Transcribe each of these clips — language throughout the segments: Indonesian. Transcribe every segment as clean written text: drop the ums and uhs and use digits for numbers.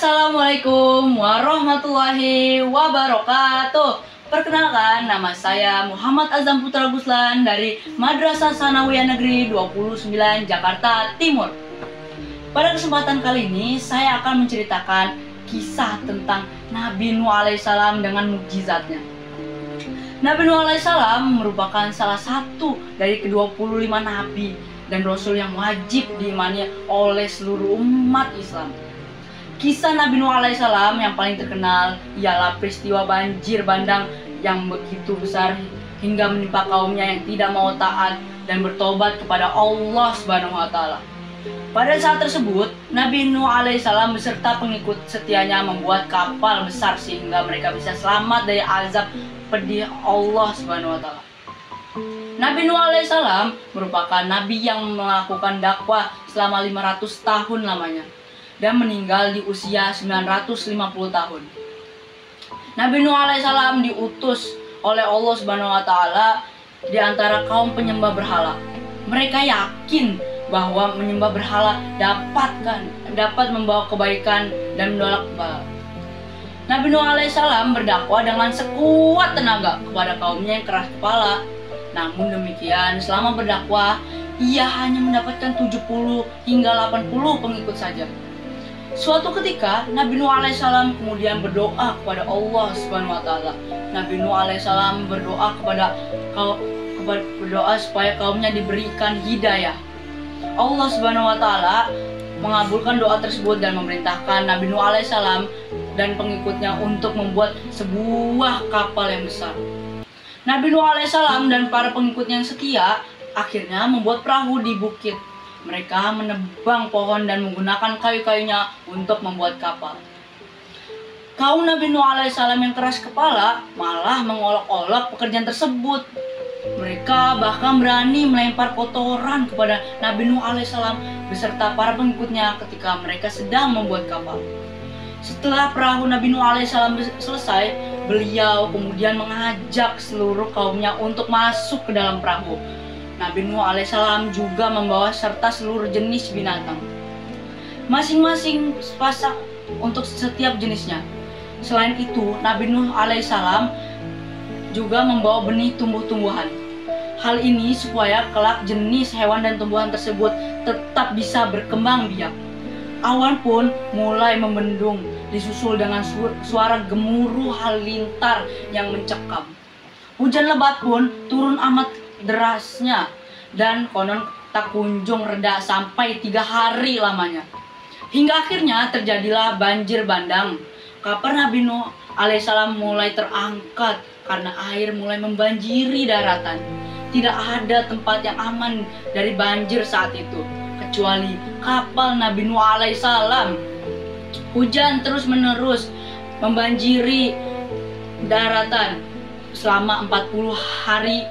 Assalamualaikum warahmatullahi wabarakatuh. Perkenalkan, nama saya Muhammad Azam Putra Guslan dari Madrasah Sanawiyah Negeri 29 Jakarta Timur. Pada kesempatan kali ini saya akan menceritakan kisah tentang Nabi Nuh alaihissalam dengan mukjizatnya. Nabi Nuh alaihissalam merupakan salah satu dari ke-25 nabi dan rasul yang wajib diimani oleh seluruh umat Islam. Kisah Nabi Nuh alaihissalam yang paling terkenal ialah peristiwa banjir bandang yang begitu besar hingga menimpa kaumnya yang tidak mau taat dan bertobat kepada Allah Subhanahu wa taala. Pada saat tersebut, Nabi Nuh alaihissalam beserta pengikut setianya membuat kapal besar sehingga mereka bisa selamat dari azab pedih Allah Subhanahu wa taala. Nabi Nuh alaihissalam merupakan nabi yang melakukan dakwah selama 500 tahun lamanya dan meninggal di usia 950 tahun. Nabi Nuh alaihissalam diutus oleh Allah Subhanahu wa taala di antara kaum penyembah berhala. Mereka yakin bahwa menyembah berhala dapat membawa kebaikan dan menolak kebal. Nabi Nuh alaihissalam berdakwah dengan sekuat tenaga kepada kaumnya yang keras kepala. Namun demikian, selama berdakwah, ia hanya mendapatkan 70 hingga 80 pengikut saja. Suatu ketika, Nabi Nuh alaihissalam kemudian berdoa kepada Allah Subhanahu wa taala. Nabi Nuh alaihissalam berdoa berdoa supaya kaumnya diberikan hidayah. Allah Subhanahu wa taala mengabulkan doa tersebut dan memerintahkan Nabi Nuh alaihissalam dan pengikutnya untuk membuat sebuah kapal yang besar. Nabi Nuh alaihissalam dan para pengikutnya yang setia akhirnya membuat perahu di bukit. Mereka menebang pohon dan menggunakan kayu-kayunya untuk membuat kapal. Kaum Nabi Nuh alaihissalam yang keras kepala malah mengolok-olok pekerjaan tersebut. Mereka bahkan berani melempar kotoran kepada Nabi Nuh alaihissalam beserta para pengikutnya ketika mereka sedang membuat kapal. Setelah perahu Nabi Nuh alaihissalam selesai, beliau kemudian mengajak seluruh kaumnya untuk masuk ke dalam perahu. Nabi Nuh alaihissalam juga membawa serta seluruh jenis binatang, masing-masing sepasang untuk setiap jenisnya. Selain itu, Nabi Nuh alaihissalam juga membawa benih tumbuh-tumbuhan. Hal ini supaya kelak jenis hewan dan tumbuhan tersebut tetap bisa berkembang biak. Awan pun mulai membendung, disusul dengan suara gemuruh halilintar yang mencekam. Hujan lebat pun turun amat derasnya dan konon tak kunjung reda sampai 3 hari lamanya. Hingga akhirnya terjadilah banjir bandang. Kapal Nabi Nuh alaihissalam mulai terangkat karena air mulai membanjiri daratan. Tidak ada tempat yang aman dari banjir saat itu kecuali kapal Nabi Nuh alaihissalam. Hujan terus-menerus membanjiri daratan selama 40 hari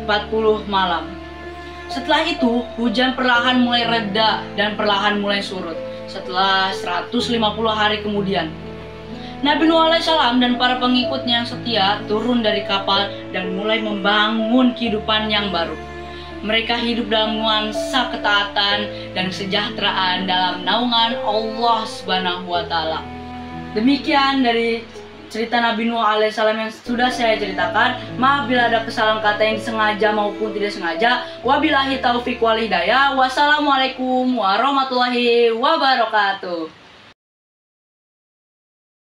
40 malam. Setelah itu, hujan perlahan mulai reda dan perlahan mulai surut. Setelah 150 hari kemudian, Nabi Nuh alaihissalam dan para pengikutnya yang setia turun dari kapal dan mulai membangun kehidupan yang baru. Mereka hidup dalam nuansa ketaatan dan kesejahteraan dalam naungan Allah Subhanahu wa taala. Demikian dari cerita Nabi Nuh alaihissalam yang sudah saya ceritakan. Maaf bila ada kesalahan kata yang disengaja maupun tidak sengaja. Wabillahi taufiq wal hidayah. Wassalamualaikum warahmatullahi wabarakatuh.